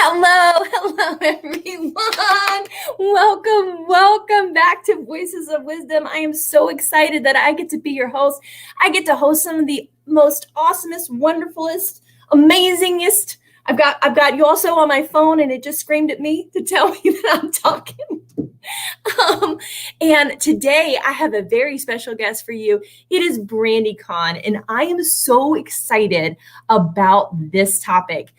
Hello, everyone. Welcome back to Voices of Wisdom. I am so excited that I get to be your host. I get to host some of the most awesomest, wonderfulest, amazingest. I've got you also on my phone, and it just screamed at me to tell me that I'm talking. And today I have a very special guest for you. It is Brandi Khan, and I am so excited about this topic.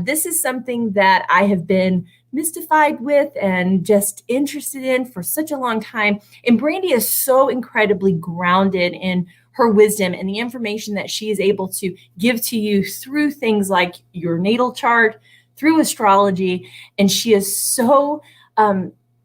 This is something that I have been mystified with and just interested in for such a long time. And Brandi is so incredibly grounded in her wisdom and the information that she is able to give to you through things like your natal chart, through astrology. And she is so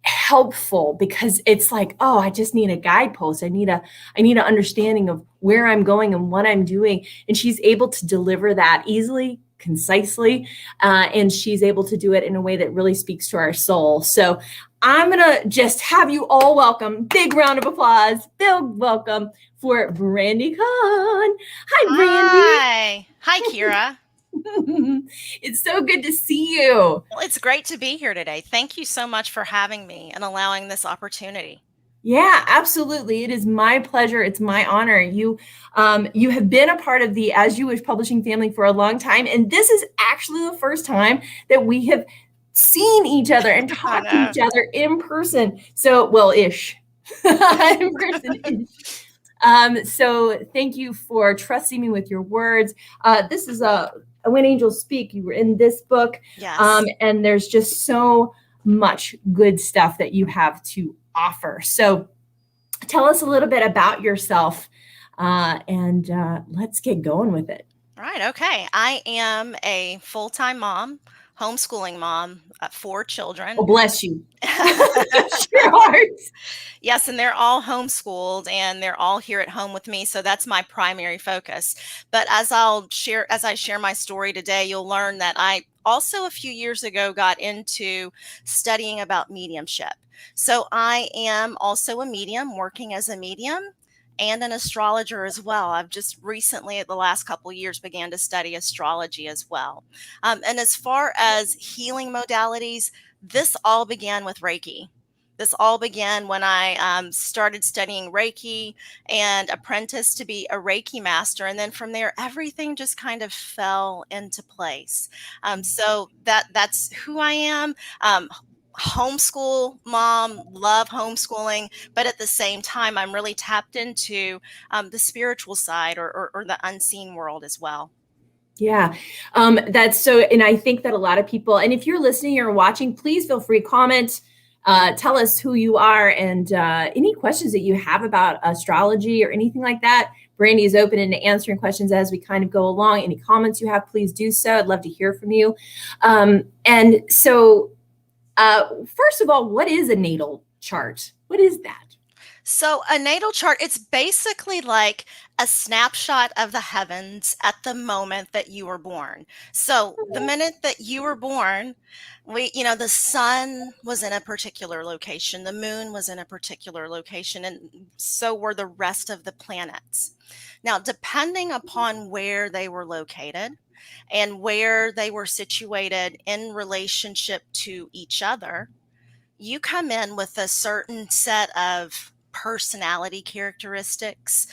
helpful because it's like, oh, I just need a guidepost. I need an understanding of where I'm going and what I'm doing. And she's able to deliver that easily, concisely, and she's able to do it in a way that really speaks to our soul. So I'm gonna just have you all welcome, big round of applause, big welcome for Brandi Khan. Hi, Hi, Kira. Brandi. It's so good to see you. Well, it's great to be here today. Thank you so much for having me and allowing this opportunity. Yeah, absolutely. It is my pleasure. It's my honor. You have been a part of the As You Wish publishing family for a long time, and this is actually the first time that we have seen each other and I talked to know. each other in person. So, well, ish, in person ish. So thank you for trusting me with your words. This is When Angels Speak. You were in this book, Yes. and there's just so much good stuff that you have to offer. So tell us a little bit about yourself, and let's get going with it. Right. Okay. I am a full-time mom, homeschooling mom, 4 children. Oh, bless you. Bless your heart. Yes, and they're all homeschooled and they're all here at home with me, so that's my primary focus. But as I share my story today, you'll learn that I also a few years ago got into studying about mediumship. So I am also a medium, working as a medium and an astrologer as well. I've just recently, at the last couple of years, began to study astrology as well. And as far as healing modalities, this all began with Reiki. This all began when I started studying Reiki and apprenticed to be a Reiki master. And then from there, everything just kind of fell into place. So that's who I am. Homeschool mom, love homeschooling, but at the same time, I'm really tapped into the spiritual side or the unseen world as well. Yeah, that's so, and I think that a lot of people, and if you're listening or watching, please feel free to comment, tell us who you are, and any questions that you have about astrology or anything like that. Brandi is open into answering questions as we kind of go along. Any comments you have, please do so. I'd love to hear from you. And so, first of all, what is a natal chart? What is that? So, a natal chart, it's basically like a snapshot of the heavens at the moment that you were born. So, the minute that you were born, the sun was in a particular location, the moon was in a particular location, and so were the rest of the planets. Now, depending upon where they were located and where they were situated in relationship to each other, you come in with a certain set of personality characteristics,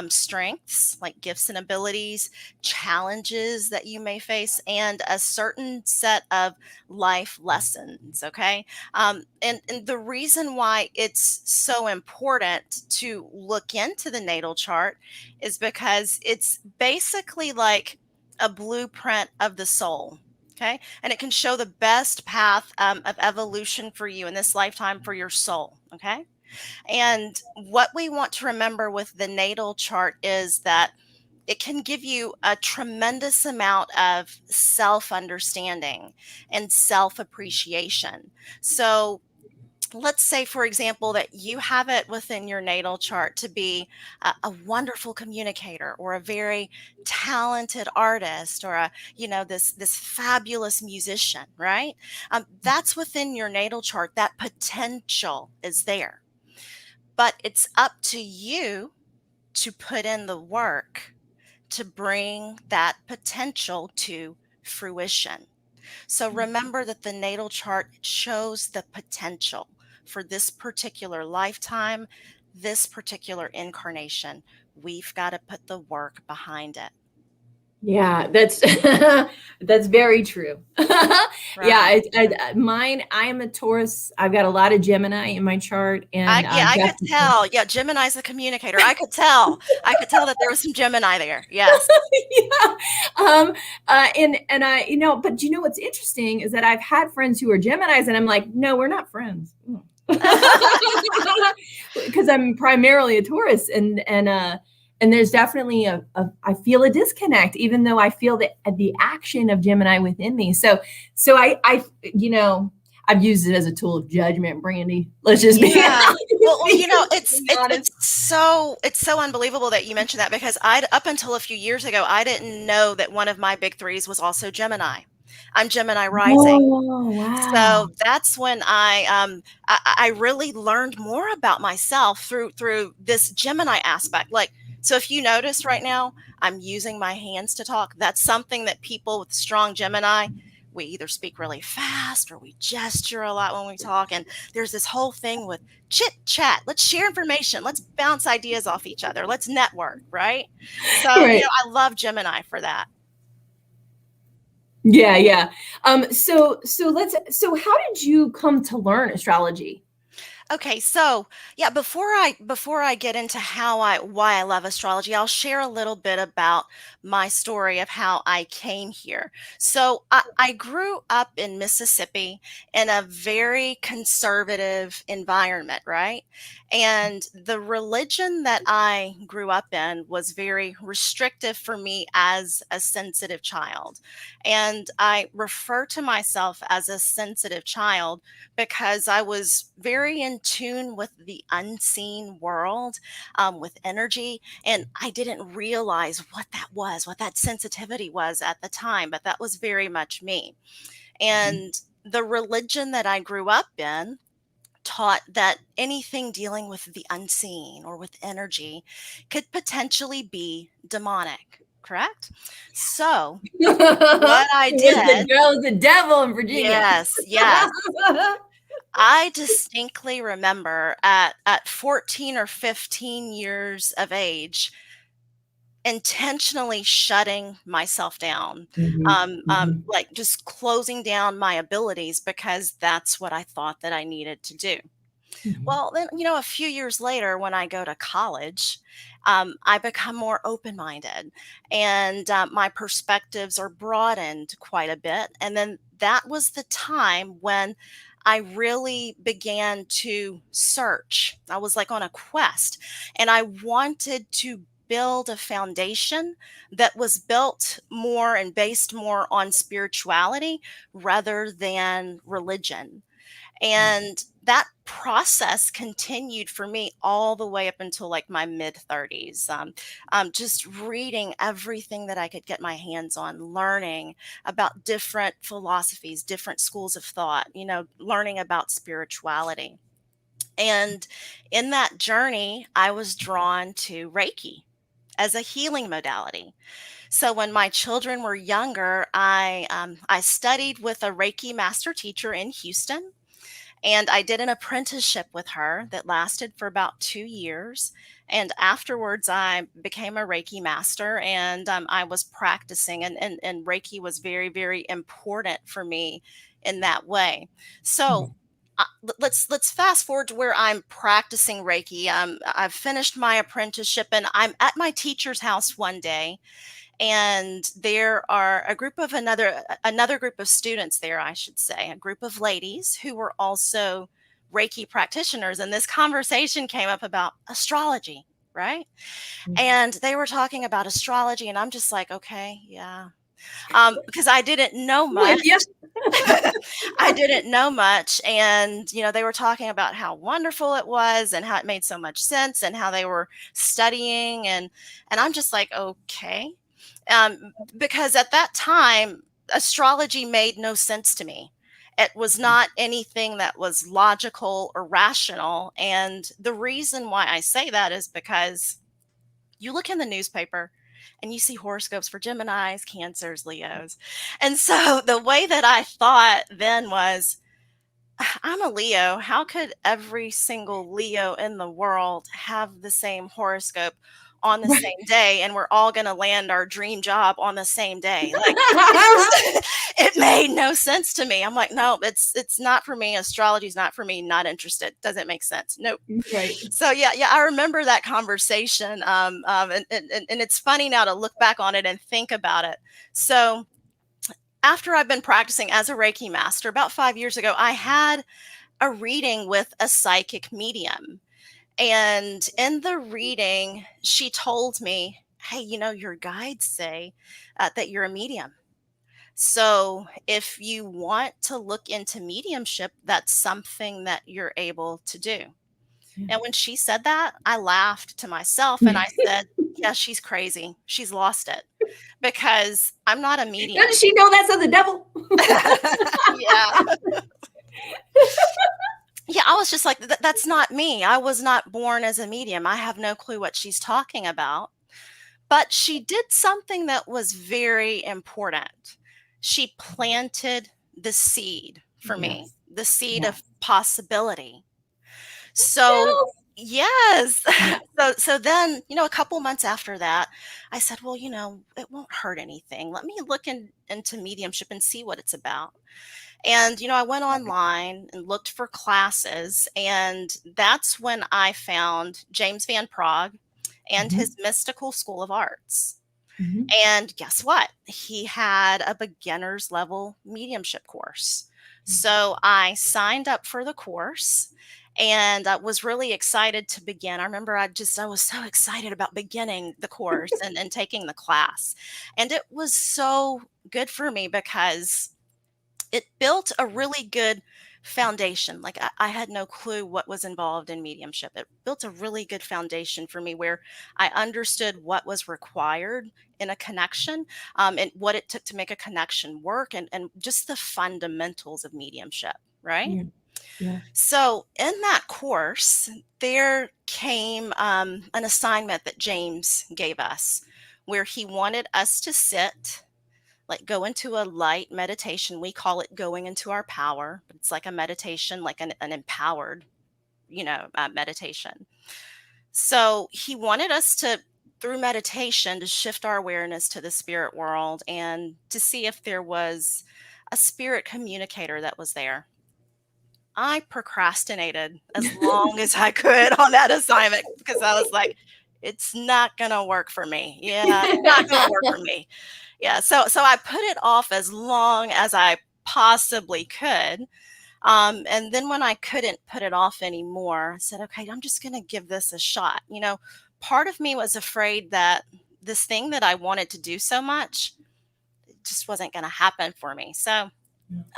strengths like gifts and abilities, challenges that you may face, and a certain set of life lessons. Okay. And the reason why it's so important to look into the natal chart is because it's basically like a blueprint of the soul. Okay. And it can show the best path of evolution for you in this lifetime for your soul. Okay. And what we want to remember with the natal chart is that it can give you a tremendous amount of self understanding and self appreciation. So, let's say, for example, that you have it within your natal chart to be a wonderful communicator or a very talented artist or this fabulous musician, right? That's within your natal chart. That potential is there, but it's up to you to put in the work to bring that potential to fruition. So remember that the natal chart shows the potential for this particular lifetime, this particular incarnation. We've got to put the work behind it. Yeah, that's that's very true. Yeah, Right. mine. I am a Taurus. I've got a lot of Gemini in my chart, and I could definitely. tell. Yeah, Gemini's the communicator. I could tell. I could tell that there was some Gemini there. Yes. Yeah. And I, but what's interesting is that I've had friends who are Geminis, and I'm like, no, we're not friends. Because I'm primarily a Taurus, and there's definitely I feel a disconnect, even though I feel the action of Gemini within me. So I I've used it as a tool of judgment, Brandi. Let's just be Yeah. Well, be honest. it's so unbelievable that you mentioned that, because up until a few years ago, I didn't know that one of my big threes was also Gemini. I'm Gemini rising. Oh, wow. So that's when I really learned more about myself through this Gemini aspect. Like, so if you notice right now, I'm using my hands to talk. That's something that people with strong Gemini, we either speak really fast or we gesture a lot when we talk. And there's this whole thing with chit chat. Let's share information. Let's bounce ideas off each other. Let's network, right? So, Right. I love Gemini for that. Yeah, yeah. So how did you come to learn astrology? Okay, so yeah, before I get into why I love astrology, I'll share a little bit about my story of how I came here. So I grew up in Mississippi in a very conservative environment, right? And the religion that I grew up in was very restrictive for me as a sensitive child. And I refer to myself as a sensitive child because I was very in tune with the unseen world, with energy. And I didn't realize what that was, what that sensitivity was at the time, but that was very much me. And the religion that I grew up in taught that anything dealing with the unseen or with energy could potentially be demonic, correct? So, what I did, It was the devil in Virginia. yes, yes. I distinctly remember at 14 or 15 years of age, intentionally shutting myself down, like just closing down my abilities because that's what I thought that I needed to do. Well, then, a few years later, when I go to college, I become more open minded and my perspectives are broadened quite a bit. And then that was the time when I really began to search. I was like on a quest, and I wanted to build a foundation that was built more and based more on spirituality rather than religion. And that process continued for me all the way up until like my mid 30s. Just reading everything that I could get my hands on, learning about different philosophies, different schools of thought, learning about spirituality. And in that journey, I was drawn to Reiki as a healing modality. So when my children were younger, I studied with a Reiki master teacher in Houston, and I did an apprenticeship with her that lasted for about 2 years. And afterwards, I became a Reiki master, and I was practicing, and Reiki was very, very important for me in that way. So let's fast forward to where I'm practicing Reiki. I've finished my apprenticeship, and I'm at my teacher's house one day, and there are another group of students there, I should say, a group of ladies who were also Reiki practitioners, and this conversation came up about astrology, right? And they were talking about astrology, and I'm just like, okay, yeah, because I didn't know much. With you. I didn't know much. And, they were talking about how wonderful it was and how it made so much sense and how they were studying. And I'm just like, okay. Because at that time, astrology made no sense to me. It was not anything that was logical or rational. And the reason why I say that is because you look in the newspaper and you see horoscopes for Geminis, Cancers, Leos. And so the way that I thought then was, I'm a Leo. How could every single Leo in the world have the same horoscope on the Right. same day, and we're all going to land our dream job on the same day? Like, it just it made no sense to me. I'm like, no, it's not for me. Astrology's not for me. Not interested. Doesn't make sense. Nope. Right. So yeah, I remember that conversation. And it's funny now to look back on it and think about it. So after I've been practicing as a Reiki master, about 5 years ago, I had a reading with a psychic medium. And in the reading, she told me, hey, your guides say that you're a medium. So if you want to look into mediumship, that's something that you're able to do. Yeah. And when she said that, I laughed to myself and I said, yeah, she's crazy. She's lost it because I'm not a medium. Doesn't she know that's of the devil? Yeah. Yeah, I was just like, that's not me. I was not born as a medium. I have no clue what she's talking about. But she did something that was very important. She planted the seed for me, Yes. the seed Yes. of possibility. So, yes. Yeah. So then, a couple months after that, I said, well, it won't hurt anything. Let me look into mediumship and see what it's about. And, I went online and looked for classes. And that's when I found James Van Praagh and Mhm. his Mystical School of Arts. Mhm. And guess what? He had a beginner's level mediumship course. So I signed up for the course and I was really excited to begin. I remember I was so excited about beginning the course and taking the class. And it was so good for me because it built a really good foundation. Like I had no clue what was involved in mediumship. It built a really good foundation for me where I understood what was required in a connection, and what it took to make a connection work, and just the fundamentals of mediumship, right? Yeah. Yeah. So in that course, there came an assignment that James gave us where he wanted us to sit, like go into a light meditation. We call it going into our power, but it's like a meditation, like an empowered, meditation. So he wanted us to, through meditation, to shift our awareness to the spirit world and to see if there was a spirit communicator that was there. I procrastinated as long as I could on that assignment because I was like, it's not going to work for me. Yeah, it's not going to work for me. Yeah, so I put it off as long as I possibly could. And then when I couldn't put it off anymore, I said, okay, I'm just going to give this a shot. Part of me was afraid that this thing that I wanted to do so much just wasn't going to happen for me. So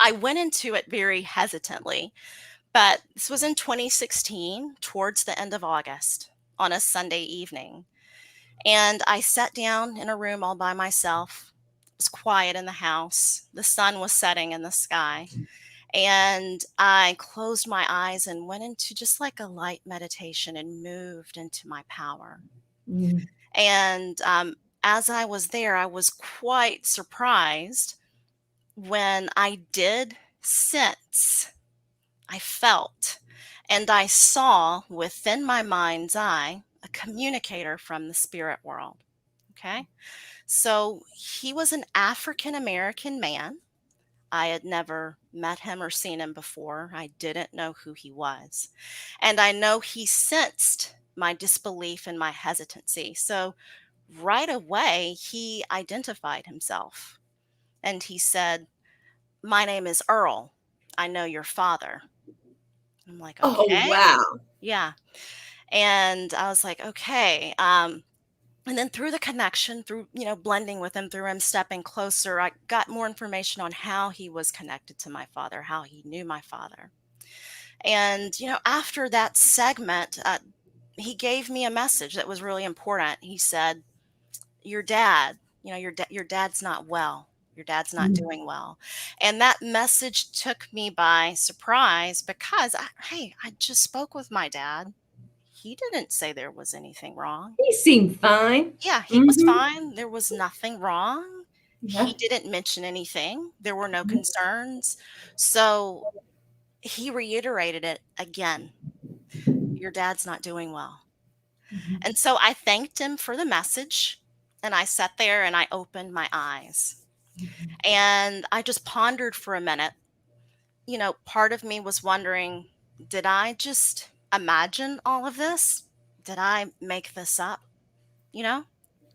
I went into it very hesitantly. But this was in 2016, towards the end of August, on a Sunday evening. And I sat down in a room all by myself. It was quiet in the house. The sun was setting in the sky. And I closed my eyes and went into just like a light meditation and moved into my power. Mm. And as I was there, I was quite surprised when I did sense, I felt, and I saw within my mind's eye a communicator from the spirit world. Okay. So he was an African American man. I had never met him or seen him before. I didn't know who he was. And I know he sensed my disbelief and my hesitancy. So right away, he identified himself and he said, my name is Earl. I know your father. I'm like, Oh, okay. wow. Yeah. And I was like, okay. And then through the connection, through, blending with him, through him stepping closer, I got more information on how he was connected to my father, how he knew my father. And, after that segment, he gave me a message that was really important. He said, your dad, your dad's not well. Your dad's not Mm. doing well. And that message took me by surprise because, hey, I just spoke with my dad. he didn't say there was anything wrong. He seemed fine. Yeah, he was Mm-hmm. fine. There was nothing wrong. Yeah. He didn't mention anything. There were no Mhm. concerns. So he reiterated it again. Your dad's not doing well. Mhm. And so I thanked him for the message, and I sat there and I opened my eyes. And I just pondered for a minute. Part of me was wondering, did I just imagine all of this? Did I make this up? You know?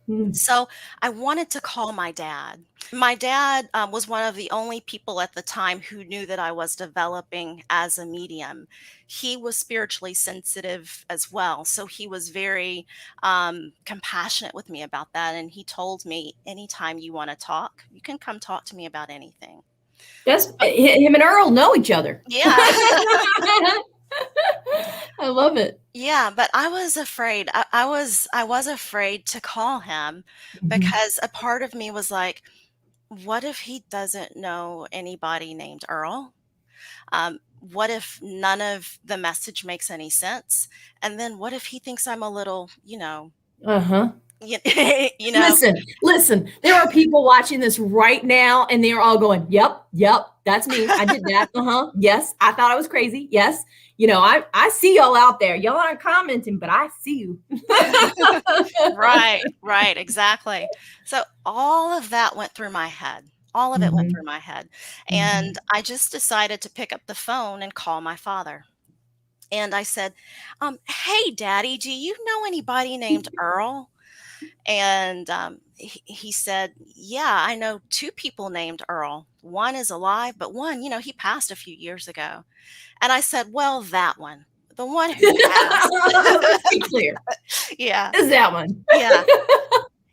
Mhm. So I wanted to call my dad. My dad was one of the only people at the time who knew that I was developing as a medium. He was spiritually sensitive as well. So he was very compassionate with me about that. And he told me, anytime you want to talk, you can come talk to me about anything. Yes, But him and Earl know each other. yeah. I love it. Yeah, but I was afraid. I was afraid to call him Mhm. because a part of me was like, what if he doesn't know anybody named Earl? What if none of the message makes any sense? And then what if he thinks I'm a little, Uh-huh. you, you know, Listen, there are people watching this right now and they're all going, yep, that's me. I did that. Uh-huh. Yes. I thought I was crazy. Yes. I see y'all out there. Y'all aren't commenting, but I see you. right, exactly. So all of that went through my head. All of it went Mhm. through my head. And Mhm. I just decided to pick up the phone and call my father. And I said, hey, Daddy, do you know anybody named Earl? And he said, yeah, I know two people named Earl. One is alive, but one, he passed a few years ago. And I said, well, that one, the one who passed. Let's be clear. Yeah, Is that one? yeah.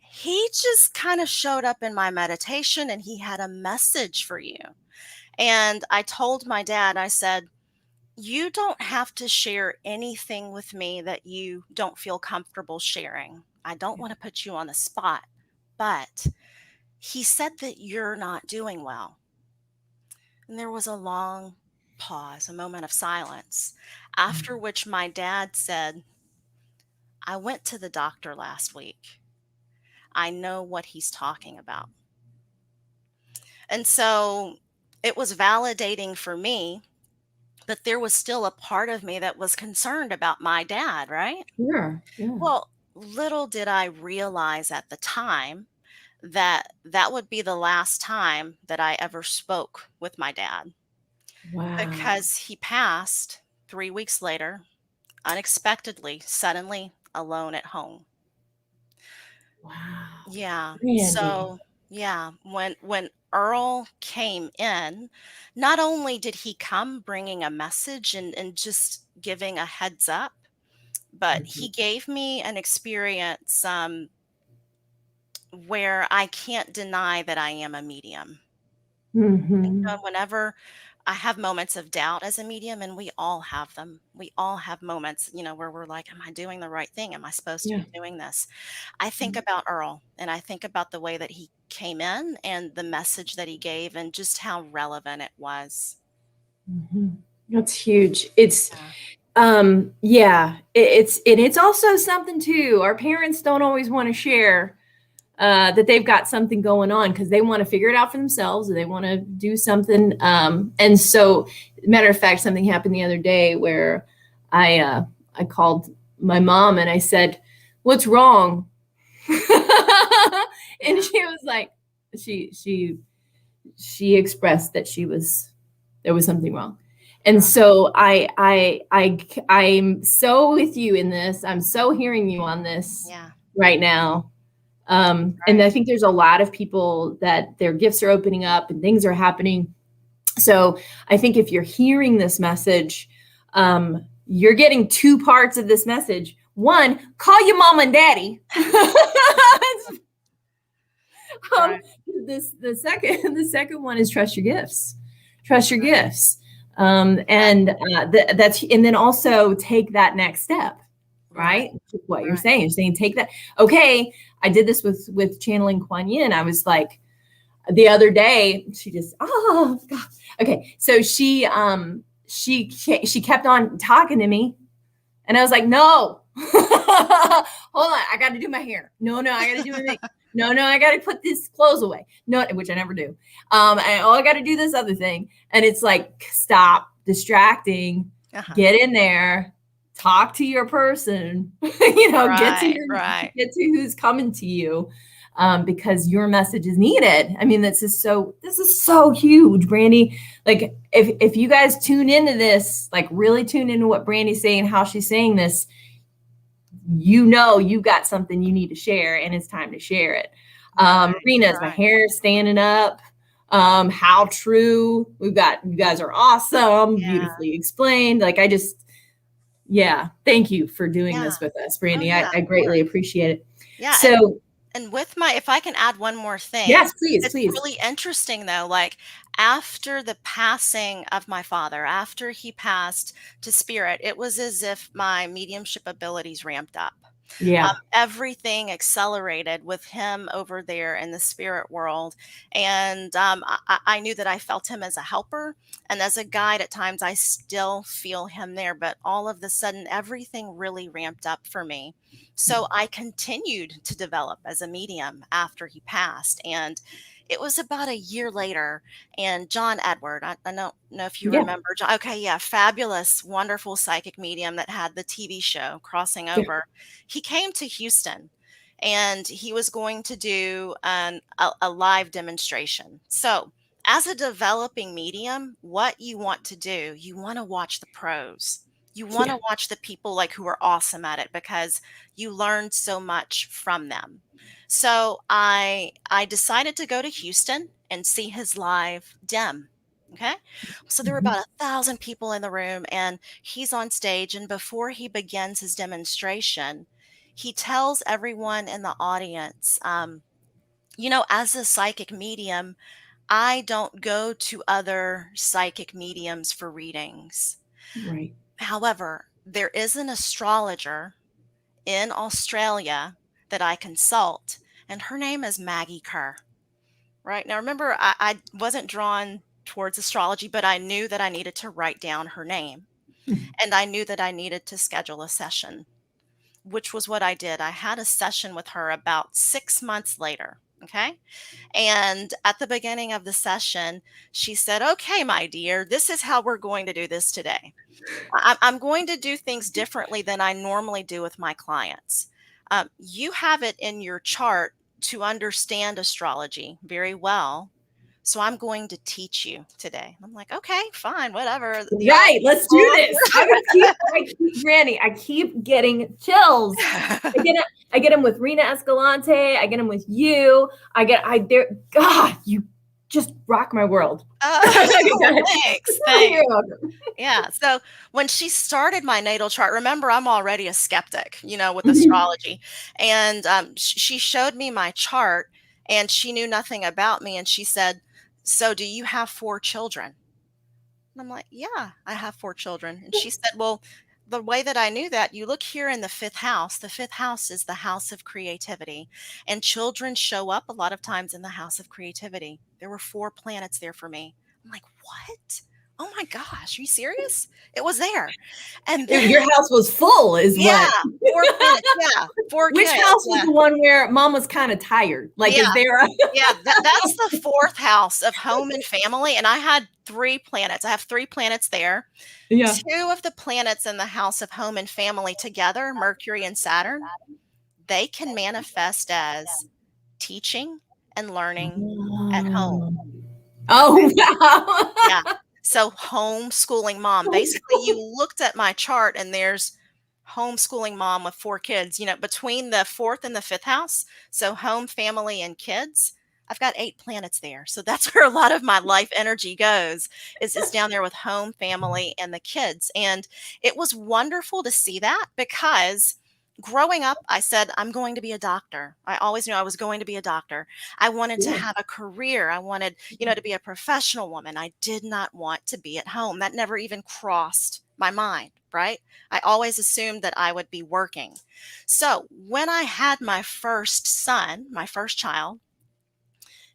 He just kind of showed up in my meditation and he had a message for you. And I told my dad, I said, you don't have to share anything with me that you don't feel comfortable sharing. I don't want to put you on the spot, but he said that you're not doing well. And there was a long pause, a moment of silence, after which my dad said, I went to the doctor last week. I know what he's talking about. And so it was validating for me, but there was still a part of me that was concerned about my dad, right? Sure. Yeah. Well, little did I realize at the time that that would be the last time that I ever spoke with my dad Wow. because he passed 3 weeks later, unexpectedly, suddenly, alone at home. Wow. Yeah. Brandy. So, yeah, when Earl came in, not only did he come bringing a message and just giving a heads up, but he gave me an experience where I can't deny that I am a medium. Mm-hmm. And whenever I have moments of doubt as a medium, and we all have them, we all have moments, where we're like, am I doing the right thing? Am I supposed to Yeah. be doing this? I think about Earl and I think about the way that he came in and the message that he gave and just how relevant it was. Mm-hmm. That's huge. It's Yeah. yeah, it's also something too. Our parents don't always want to share that they've got something going on because they want to figure it out for themselves or they want to do something. And so, matter of fact, something happened the other day where I called my mom and I said, "What's wrong?" And Yeah. she was like, she expressed that there was something wrong. And Right. so I'm so with you in this. I'm so hearing you on this Yeah. right now. And Right. I think there's a lot of people that their gifts are opening up and things are happening. So I think if you're hearing this message, you're getting two parts of this message. One, call your mom and daddy. um, Right. the second one is trust your gifts. Trust your Right. gifts. That's and then also take that next step, Right. right? What you're Right. saying. You're saying take that. Okay, I did this with channeling Kuan Yin. I was like the other day, she just oh God. Okay, so she kept on talking to me And I was like, no, hold on. I got to do my hair. No, I got to do my makeup. No, I got to put these clothes away. No, which I never do. I got to do this other thing. And it's like, stop distracting, get in there, talk to your person, get to who's coming to you. Because your message is needed. I mean, this is so huge, Brandi. Like if you guys tune into this, like really tune into what Brandi's saying, how she's saying this, you got something you need to share, and it's time to share it. Rena's my hair standing up. How true. You guys are awesome, beautifully explained. Like thank you for doing this with us, Brandi. I greatly appreciate it. Yeah. So and with if I can add one more thing. Yes, please. It's really interesting though, like after the passing of my father, after he passed to spirit, it was as if my mediumship abilities ramped up. Yeah. Everything accelerated with him over there in the spirit world. And I knew that I felt him as a helper and as a guide. At times I still feel him there, but all of a sudden everything really ramped up for me. So I continued to develop as a medium after he passed. And it was about a year later, and John Edward, I don't know if you remember John. Okay, yeah, fabulous, wonderful psychic medium that had the TV show Crossing Over. He came to Houston, and he was going to do a live demonstration. So as a developing medium, what you want to do, you want to watch the pros. You want to watch the people like who are awesome at it, because you learn so much from them. So I decided to go to Houston and see his live dem. Okay. So there were about 1,000 people in the room, and he's on stage. And before he begins his demonstration, he tells everyone in the audience, as a psychic medium, I don't go to other psychic mediums for readings. Right. However, there is an astrologer in Australia that I consult, and her name is Maggie Kerr. Right. Now, remember, I wasn't drawn towards astrology, but I knew that I needed to write down her name. And I knew that I needed to schedule a session, which was what I did. I had a session with her about 6 months later. Okay. And at the beginning of the session, she said, okay, my dear, this is how we're going to do this today. I'm going to do things differently than I normally do with my clients. You have it in your chart to understand astrology very well. So I'm going to teach you today. I'm like, okay, fine, whatever. Right, let's do this. Brandi, I keep getting chills. I get them with Rena Escalante. I get them with you. God, you just rock my world. Thanks. Yeah. So when she started my natal chart, remember, I'm already a skeptic, with astrology. And she showed me my chart, and she knew nothing about me. And she said, so do you have 4 children? And I'm like, yeah, I have 4 children. And she said, well, the way that I knew that, you look here in the 5th house. The 5th house is the house of creativity, and children show up a lot of times in the house of creativity. There were 4 planets there for me. I'm like, what? Oh my gosh, are you serious? It was there. And then, your house was full, is what? 4 planets, 4 Which kids, house was the one where mom was kind of tired? Like, is there a... that's the 4th house of home and family. And I had 3 planets. I have 3 planets there. Yeah. 2 of the planets in the house of home and family together, Mercury and Saturn, they can manifest as teaching and learning at home. Oh, wow. Yeah. So homeschooling mom. Basically, you looked at my chart, and there's homeschooling mom with 4 kids, between the 4th and the 5th house. So home, family, and kids. I've got 8 planets there. So that's where a lot of my life energy goes, is down there with home, family, and the kids. And it was wonderful to see that, because growing up, I said, I'm going to be a doctor. I always knew I was going to be a doctor. I wanted to have a career. I wanted, to be a professional woman. I did not want to be at home. That never even crossed my mind, right? I always assumed that I would be working. So when I had my first son, my first child,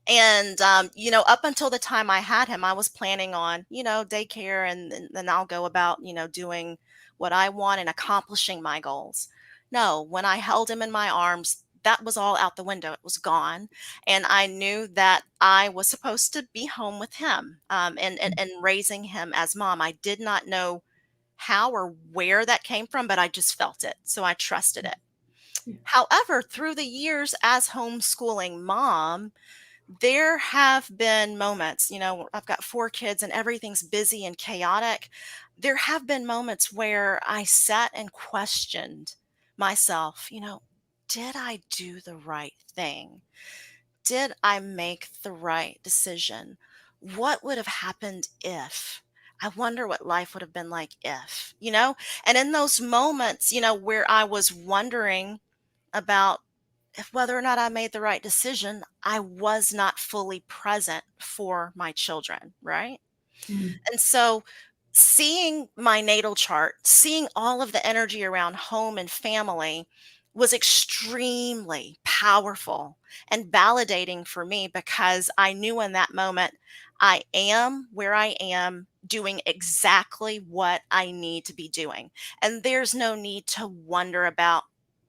and, up until the time I had him, I was planning on, daycare, and then I'll go about, doing what I want and accomplishing my goals. No, when I held him in my arms, that was all out the window. It was gone. And I knew that I was supposed to be home with him, and raising him as mom. I did not know how or where that came from, but I just felt it. So I trusted it. However, through the years as homeschooling mom, there have been moments, I've got 4 kids and everything's busy and chaotic. There have been moments where I sat and questioned myself, did I do the right thing? Did I make the right decision? What would have happened if? I wonder what life would have been like if. And in those moments, where I was wondering about if whether or not I made the right decision, I was not fully present for my children, right? Mm. And so seeing my natal chart, seeing all of the energy around home and family was extremely powerful and validating for me, because I knew in that moment I am where I am doing exactly what I need to be doing. And there's no need to wonder about,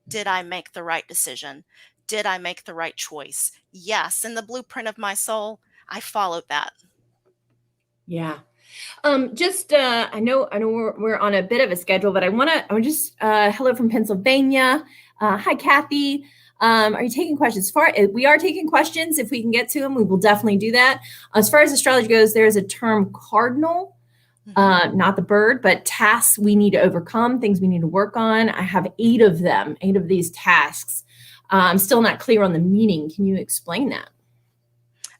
did I make the right decision? Did I make the right choice? Yes. In the blueprint of my soul, I followed that. Yeah. Just I know we're on a bit of a schedule, but I want just hello from Pennsylvania. Hi, Kathy. Are you taking questions? We are taking questions. If we can get to them, we will definitely do that. As far as astrology goes, there is a term cardinal, not the bird, but tasks we need to overcome, things we need to work on. I have 8 of them, 8 of these tasks. I'm still not clear on the meaning. Can you explain that?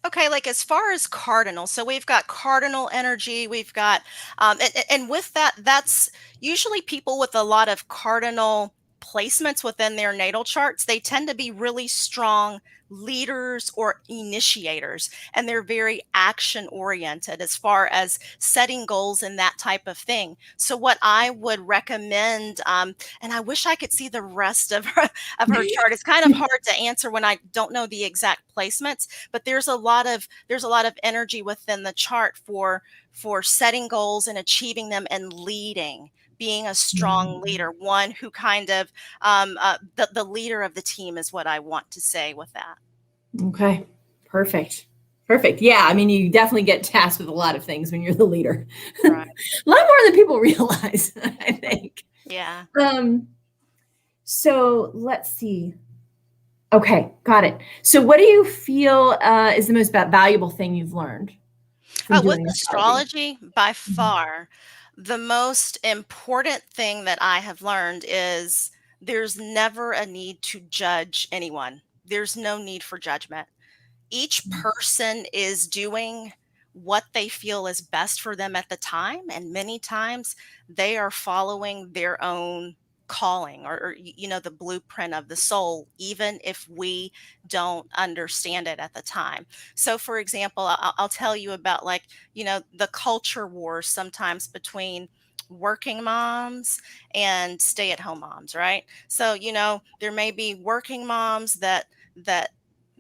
Okay, like as far as cardinal, so we've got cardinal energy, we've got, and with that, that's usually people with a lot of cardinal placements within their natal charts. They tend to be really strong leaders or initiators, and they're very action oriented as far as setting goals and that type of thing. So, what I would recommend, and I wish I could see the rest of her chart. It's kind of hard to answer when I don't know the exact placements, but there's a lot of energy within the chart for setting goals and achieving them and leading, being a strong leader, one who kind of the leader of the team is what I want to say with that. Okay, perfect. Perfect. Yeah, I mean, you definitely get tasked with a lot of things when you're the leader. Right. A lot more than people realize, I think. Yeah. So let's see. Okay, got it. So what do you feel is the most valuable thing you've learned from With doing astrology? astrology, by Mhm. far, the most important thing that I have learned is there's never a need to judge anyone. There's no need for judgment. Each person is doing what they feel is best for them at the time. And many times they are following their own calling, or the blueprint of the soul, even if we don't understand it at the time. So, for example, I'll tell you about, like, the culture wars sometimes between working moms and stay at home moms, right? So, there may be working moms that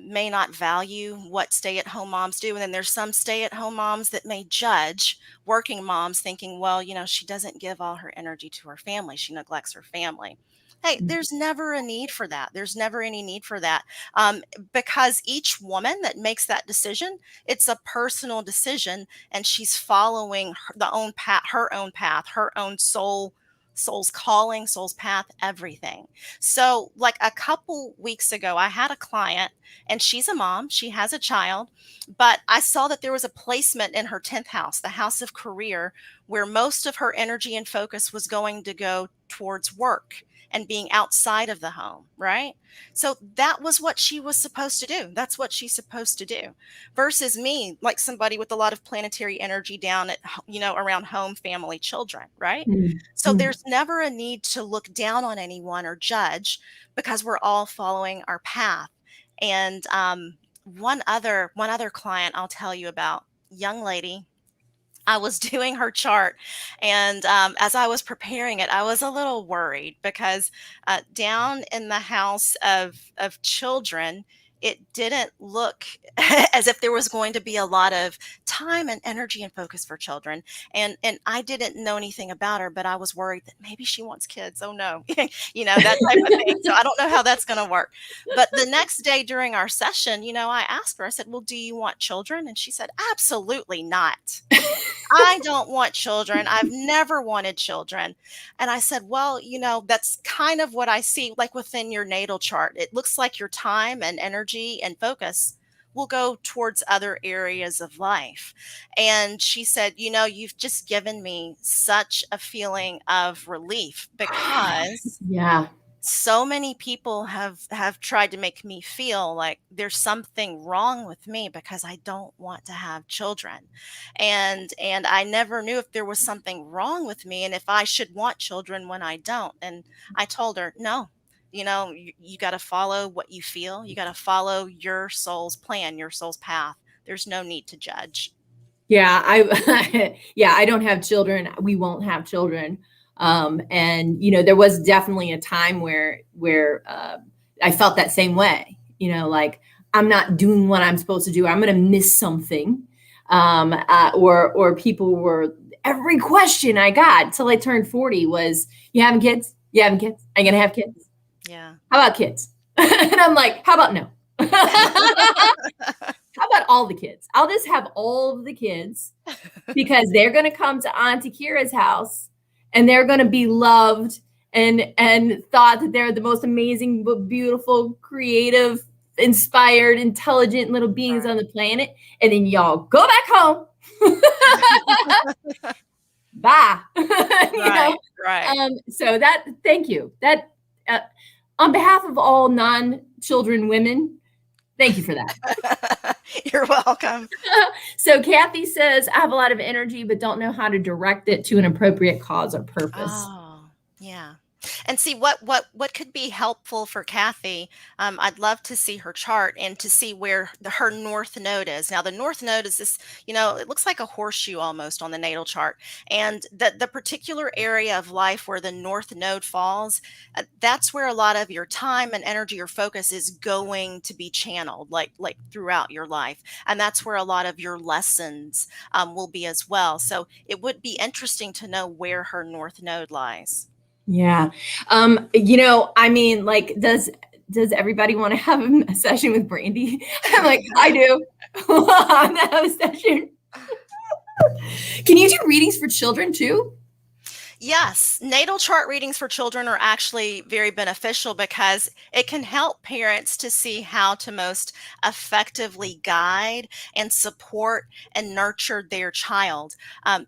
may not value what stay-at-home moms do. And then there's some stay-at-home moms that may judge working moms, thinking, well, she doesn't give all her energy to her family. She neglects her family. Hey, there's never a need for that. There's never any need for that. Because each woman that makes that decision, it's a personal decision, and she's following her own path, her own soul's calling, soul's path, everything. So, like a couple weeks ago, I had a client, and she's a mom, she has a child, but I saw that there was a placement in her 10th house, the house of career, where most of her energy and focus was going to go towards work and being outside of the home, right? So that was what she was supposed to do. That's what she's supposed to do. Versus me, like somebody with a lot of planetary energy down around home, family, children, right? So Mhm. there's never a need to look down on anyone or judge, because we're all following our path. And one other client I'll tell you about, young lady. I was doing her chart, and as I was preparing it, I was a little worried because down in the house of children it didn't look as if there was going to be a lot of time and energy and focus for children. And I didn't know anything about her, but I was worried that maybe she wants kids. Oh no, that type of thing. So I don't know how that's going to work. But the next day during our session, I asked her, I said, well, do you want children? And she said, absolutely not. I don't want children. I've never wanted children. And I said, well, that's kind of what I see like within your natal chart. It looks like your time and energy and focus will go towards other areas of life. And she said, you've just given me such a feeling of relief because Yeah. so many people have tried to make me feel like there's something wrong with me because I don't want to have children. And I never knew if there was something wrong with me and if I should want children when I don't. And I told her, no, you got to follow what you feel. You got to follow your soul's plan, your soul's path. There's no need to judge. Yeah, I don't have children. We won't have children. And there was definitely a time where I felt that same way. Like I'm not doing what I'm supposed to do. I'm going to miss something. Or people were every question I got till I turned 40 was, "You having kids? You having kids? Are you gonna have kids? Yeah. How about kids?" And I'm like, "How about no?" How about all the kids? I'll just have all of the kids because they're going to come to Auntie Kira's house and they're going to be loved and thought that they're the most amazing, beautiful, creative, inspired, intelligent little beings on the planet. And then y'all go back home. Bye. Right. So thank you. That on behalf of all non-children women, thank you for that. You're welcome. So Kathy says, I have a lot of energy, but don't know how to direct it to an appropriate cause or purpose. Oh, yeah. And see what could be helpful for Kathy. I'd love to see her chart and to see where her north node is. Now, the north node is this, it looks like a horseshoe almost on the natal chart. And the particular area of life where the north node falls, that's where a lot of your time and energy or focus is going to be channeled, like throughout your life. And that's where a lot of your lessons will be as well. So it would be interesting to know where her north node lies. Yeah. Like, does everybody want to have a session with Brandi? I'm like, I do. I want to have a session. Can you do readings for children too? Yes, natal chart readings for children are actually very beneficial because it can help parents to see how to most effectively guide and support and nurture their child.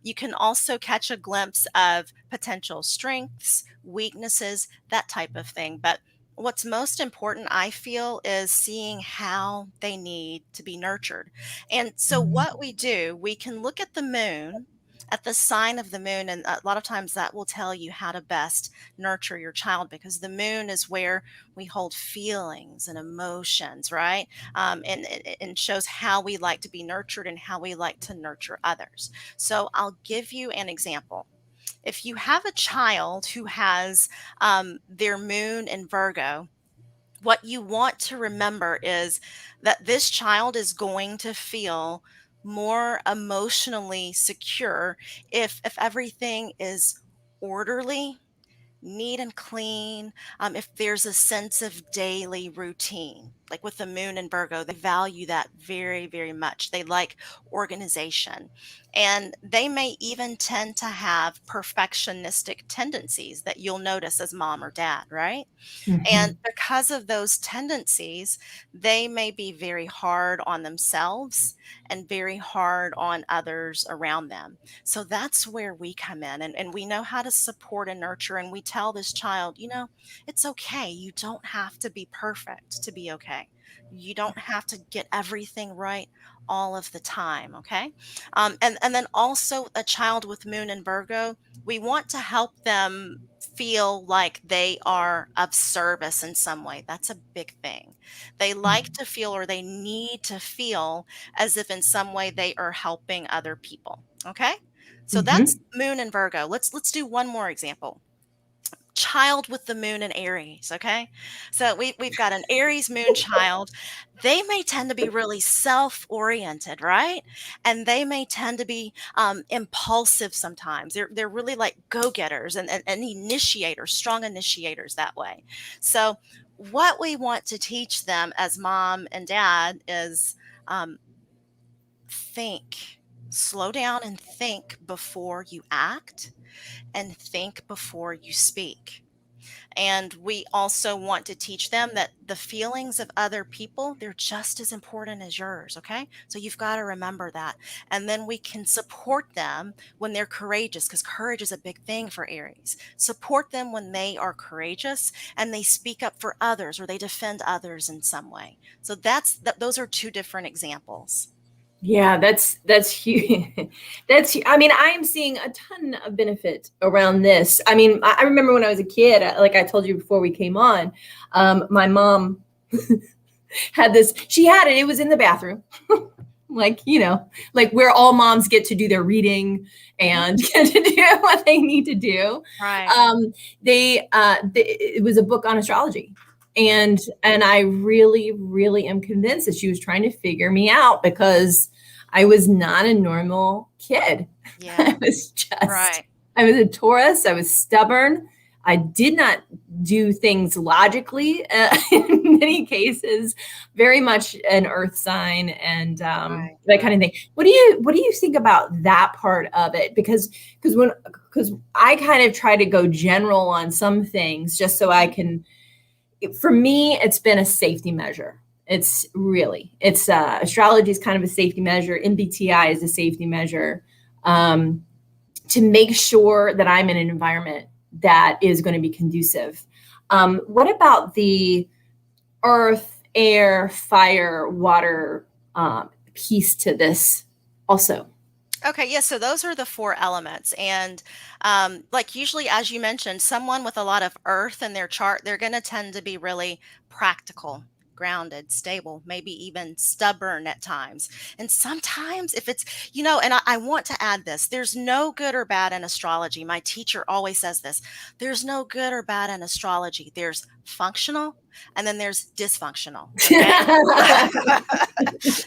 You can also catch a glimpse of potential strengths, weaknesses, that type of thing. But what's most important, I feel, is seeing how they need to be nurtured. And so, what we do, we can look at the moon, at the sign of the moon, and a lot of times that will tell you how to best nurture your child because the moon is where we hold feelings and emotions, right? And shows how we like to be nurtured and how we like to nurture others. So I'll give you an example. If you have a child who has their moon in Virgo, what you want to remember is that this child is going to feel more emotionally secure if everything is orderly, neat and clean, if there's a sense of daily routine. Like with the moon in Virgo, they value that very, very much. They like organization. And they may even tend to have perfectionistic tendencies that you'll notice as mom or dad, right? And because of those tendencies, they may be very hard on themselves and very hard on others around them. So that's where we come in and we know how to support and nurture. And we tell this child, it's okay. You don't have to be perfect to be okay. You don't have to get everything right all of the time. Okay. And then also a child with moon in Virgo, we want to help them feel like they are of service in some way. That's a big thing. They like to feel or they need to feel as if in some way they are helping other people. Okay? So that's moon and Virgo. Let's do one more example. child with the moon in Aries, okay? So we've got an Aries moon child. They may tend to be really self-oriented, right? And they may tend to be impulsive sometimes. They're really like go-getters and initiators, strong initiators that way. So what we want to teach them as mom and dad is um, think. Slow down and think before you act, and think before you speak. And we also want to teach them that the feelings of other people, they're just as important as yours, okay? So you've got to remember that. And then we can support them when they're courageous, because courage is a big thing for Aries. Support them when they are courageous and they speak up for others or they defend others in some way. So those are two different examples. Yeah, that's huge. I mean, I am seeing a ton of benefit around this. I mean, I remember when I was a kid, like I told you before we came on, my mom had this, she had it was in the bathroom. Like, like where all moms get to do their reading and get to do what they need to do. Right. It was a book on astrology. And I really, really am convinced that she was trying to figure me out because I was not a normal kid. Yeah. I was Right. I was a Taurus. I was stubborn. I did not do things logically in many cases, very much an earth sign and that kind of thing. What do you think about that part of it? Because I kind of try to go general on some things just so I can, for me, it's been a safety measure. It's astrology is kind of a safety measure. MBTI is a safety measure to make sure that I'm in an environment that is going to be conducive. What about the earth, air, fire, water piece to this also? Okay, yeah, so those are the four elements. And like usually, as you mentioned, someone with a lot of earth in their chart, they're going to tend to be really practical, grounded, stable, maybe even stubborn at times. And sometimes if it's, and I want to add this, there's no good or bad in astrology. My teacher always says this, there's no good or bad in astrology. There's functional and then there's dysfunctional. Okay.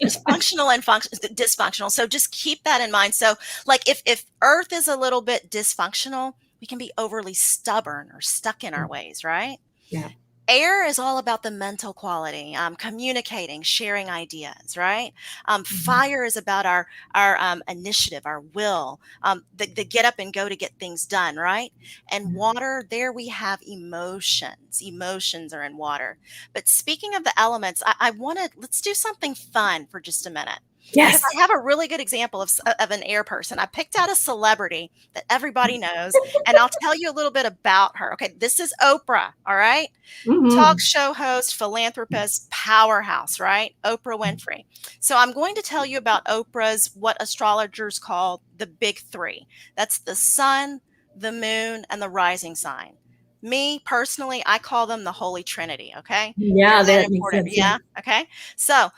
There's functional and dysfunctional. So just keep that in mind. So like if earth is a little bit dysfunctional, we can be overly stubborn or stuck in our ways, right? Yeah. Air is all about the mental quality, communicating, sharing ideas, right? Fire is about our initiative, our will, the get up and go to get things done, right? And water, there we have emotions. Emotions are in water. But speaking of the elements, I want to let's do something fun for just a minute. Yes. Because I have a really good example of an air person. I picked out a celebrity that everybody knows, and I'll tell you a little bit about her. Okay, this is Oprah, all right? Talk show host, philanthropist, powerhouse, right? Oprah Winfrey. So I'm going to tell you about Oprah's, what astrologers call the big three. That's the sun, the moon, and the rising sign. Me personally, I call them the Holy Trinity. Okay. Yeah, They're that makes important. sense. Yeah. Okay. So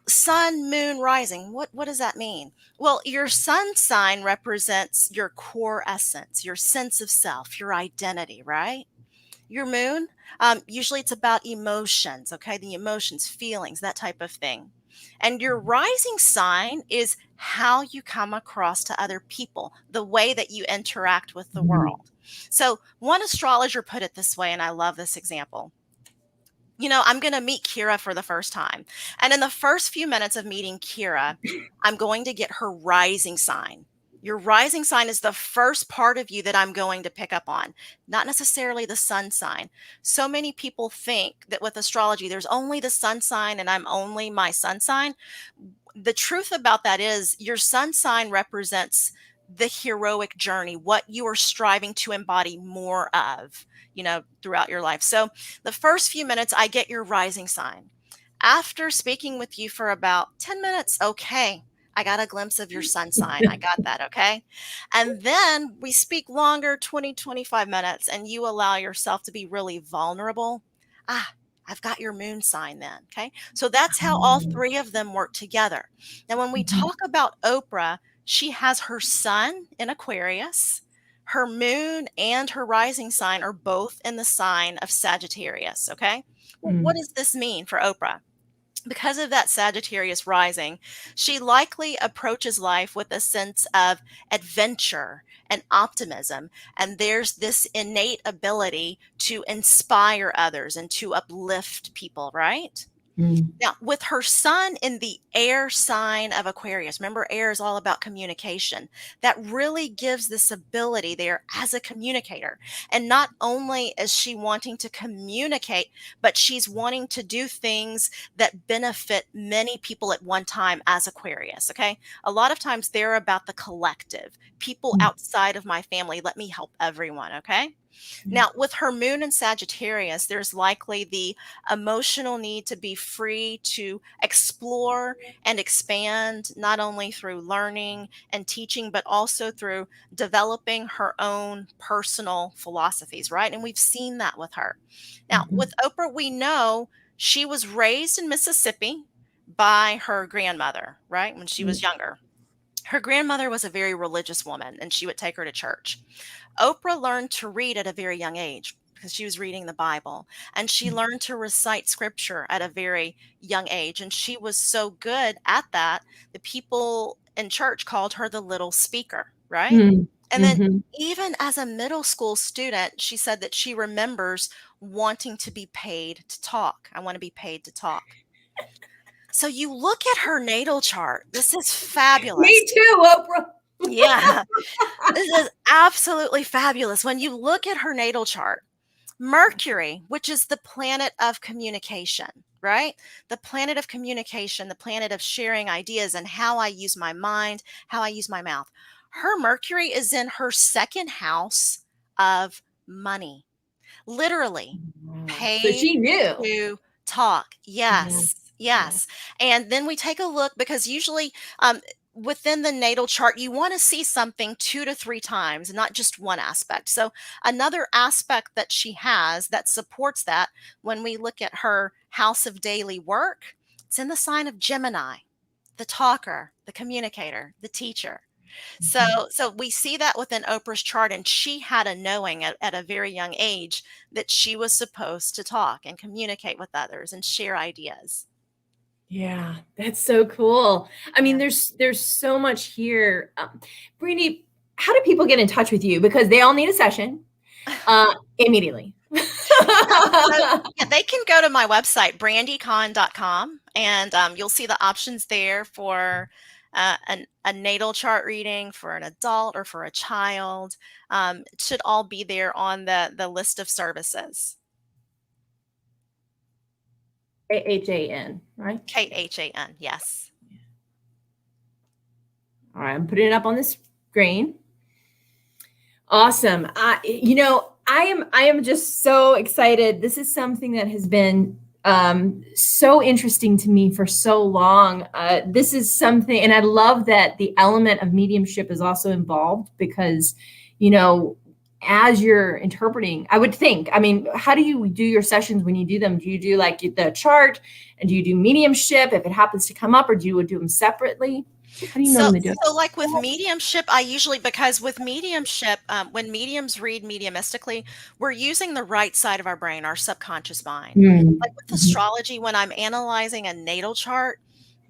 sun, moon, rising. What does that mean? Well, your sun sign represents your core essence, your sense of self, your identity, right? Your moon, usually it's about emotions, okay? The emotions, feelings, that type of thing. And your rising sign is how you come across to other people, the way that you interact with the world. So one astrologer put it this way, and I love this example. I'm going to meet Kira for the first time. And in the first few minutes of meeting Kira, I'm going to get her rising sign. Your rising sign is the first part of you that I'm going to pick up on, not necessarily the sun sign. So many people think that with astrology, there's only the sun sign and I'm only my sun sign. The truth about that is your sun sign represents the heroic journey, what you are striving to embody more of, throughout your life. So the first few minutes, I get your rising sign. After speaking with you for about 10 minutes, okay, I got a glimpse of your sun sign. I got that. Okay. And then we speak longer, 20, 25 minutes, and you allow yourself to be really vulnerable. I've got your moon sign then. Okay. So that's how all three of them work together. Now, when we talk about Oprah, she has her sun in Aquarius, Her moon and her rising sign are both in the sign of Sagittarius. Okay. Well, what does this mean for Oprah? Because of that Sagittarius rising, she likely approaches life with a sense of adventure and optimism. And there's this innate ability to inspire others and to uplift people, right? Now, with her sun in the air sign of Aquarius, remember, air is all about communication. That really gives this ability there as a communicator. And not only is she wanting to communicate, but she's wanting to do things that benefit many people at one time as Aquarius. Okay. A lot of times they're about the collective, people outside of my family. Let me help everyone. Okay. Now, with her moon in Sagittarius, there's likely the emotional need to be free to explore and expand, not only through learning and teaching, but also through developing her own personal philosophies, right? And we've seen that with her. Now, with Oprah, we know she was raised in Mississippi by her grandmother, right? When she was younger. Her grandmother was a very religious woman, and she would take her to church. Oprah learned to read at a very young age because she was reading the Bible, and she learned to recite scripture at a very young age. And she was so good at that, the people in church called her the little speaker, right? And then even as a middle school student, she said that she remembers wanting to be paid to talk. I want to be paid to talk. So you look at her natal chart. This is fabulous. Me too, Oprah. Yeah, this is absolutely fabulous. When you look at her natal chart, Mercury, which is the planet of communication, right? The planet of communication, the planet of sharing ideas and how I use my mind, how I use my mouth. Her Mercury is in her second house of money, literally So paid she knew. to talk. Yes. Yes. And then we take a look because usually within the natal chart, you want to see something 2 to 3 times, not just one aspect. So another aspect that she has that supports that when we look at her house of daily work, it's in the sign of Gemini, the talker, the communicator, the teacher. So we see that within Oprah's chart, and she had a knowing at a very young age that she was supposed to talk and communicate with others and share ideas. Yeah, that's so cool. I mean, there's so much here. Brandi, how do people get in touch with you? Because they all need a session immediately. Yeah, they can go to my website, brandikhan.com, and you'll see the options there for a natal chart reading for an adult or for a child. It should all be there on the list of services. KHAN, right? KHAN, yes. All right, I'm putting it up on the screen. Awesome. I am just so excited. This is something that has been so interesting to me for so long. This is something, and I love that the element of mediumship is also involved because, as you're interpreting, I would think, I mean, how do you do your sessions when you do them? Do you do like the chart and do you do mediumship if it happens to come up, or do you do them separately? How do you normally do it? So like with mediumship, I usually, because with mediumship, when mediums read mediumistically, we're using the right side of our brain, our subconscious mind. Like with astrology, when I'm analyzing a natal chart,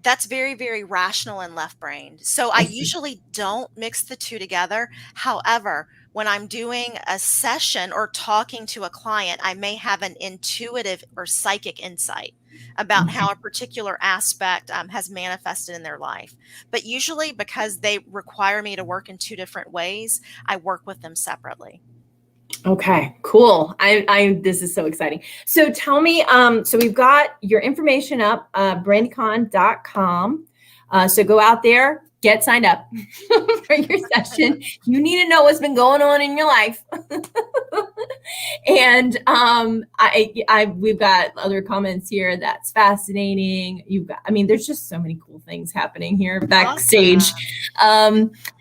that's very, very rational and left brained. So I usually don't mix the two together. However, when I'm doing a session or talking to a client, I may have an intuitive or psychic insight about how a particular aspect has manifested in their life. But usually, because they require me to work in 2 different ways, I work with them separately. Okay, cool. This is so exciting. So tell me, so we've got your information up, brandikhan.com. So go out there, get signed up for your session. You need to know what's been going on in your life. And we've got other comments here. That's fascinating. There's just so many cool things happening here backstage.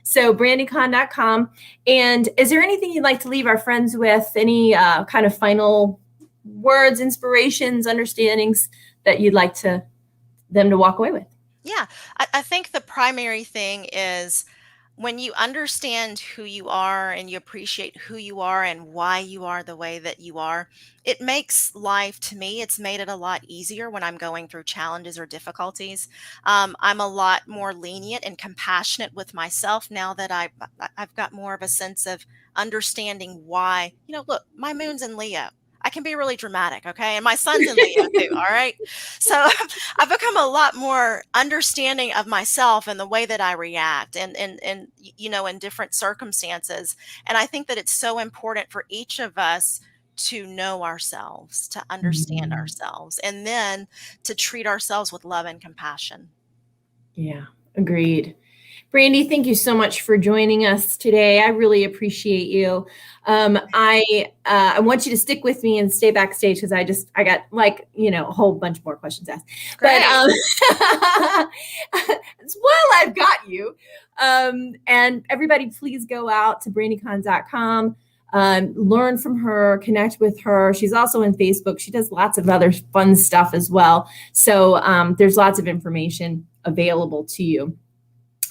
So brandikhan.com. And is there anything you'd like to leave our friends with? Any kind of final words, inspirations, understandings that you'd like them to walk away with? Yeah, I think the primary thing is when you understand who you are and you appreciate who you are and why you are the way that you are, it makes life, to me, it's made it a lot easier when I'm going through challenges or difficulties. I'm a lot more lenient and compassionate with myself now that I've got more of a sense of understanding why, look, my moon's in Leo. I can be really dramatic, okay? And my son's in Leo too, all right? So I've become a lot more understanding of myself and the way that I react and in different circumstances. And I think that it's so important for each of us to know ourselves, to understand Mhm. ourselves, and then to treat ourselves with love and compassion. Yeah, agreed. Brandi, thank you so much for joining us today. I really appreciate you. I want you to stick with me and stay backstage because I got a whole bunch more questions asked. Great. But while I've got you, and everybody, please go out to brandicon.com. Learn from her, connect with her. She's also on Facebook. She does lots of other fun stuff as well. So there's lots of information available to you.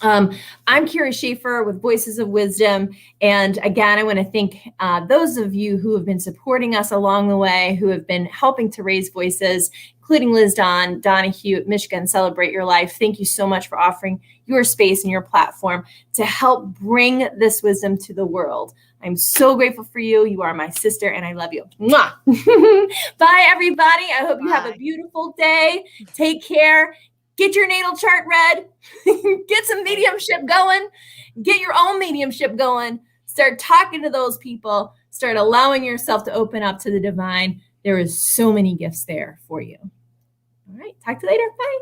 I'm Kira Schaefer with Voices of Wisdom. And again, I want to thank those of you who have been supporting us along the way, who have been helping to raise voices, including Liz Donahue at Michigan Celebrate Your Life. Thank you so much for offering your space and your platform to help bring this wisdom to the world. I'm so grateful for you. You are my sister, and I love you. Mwah! Bye, everybody. I hope you have a beautiful day. Take care. Get your natal chart read. Get some mediumship going. Get your own mediumship going. Start talking to those people. Start allowing yourself to open up to the divine. There is so many gifts there for you. All right. Talk to you later. Bye.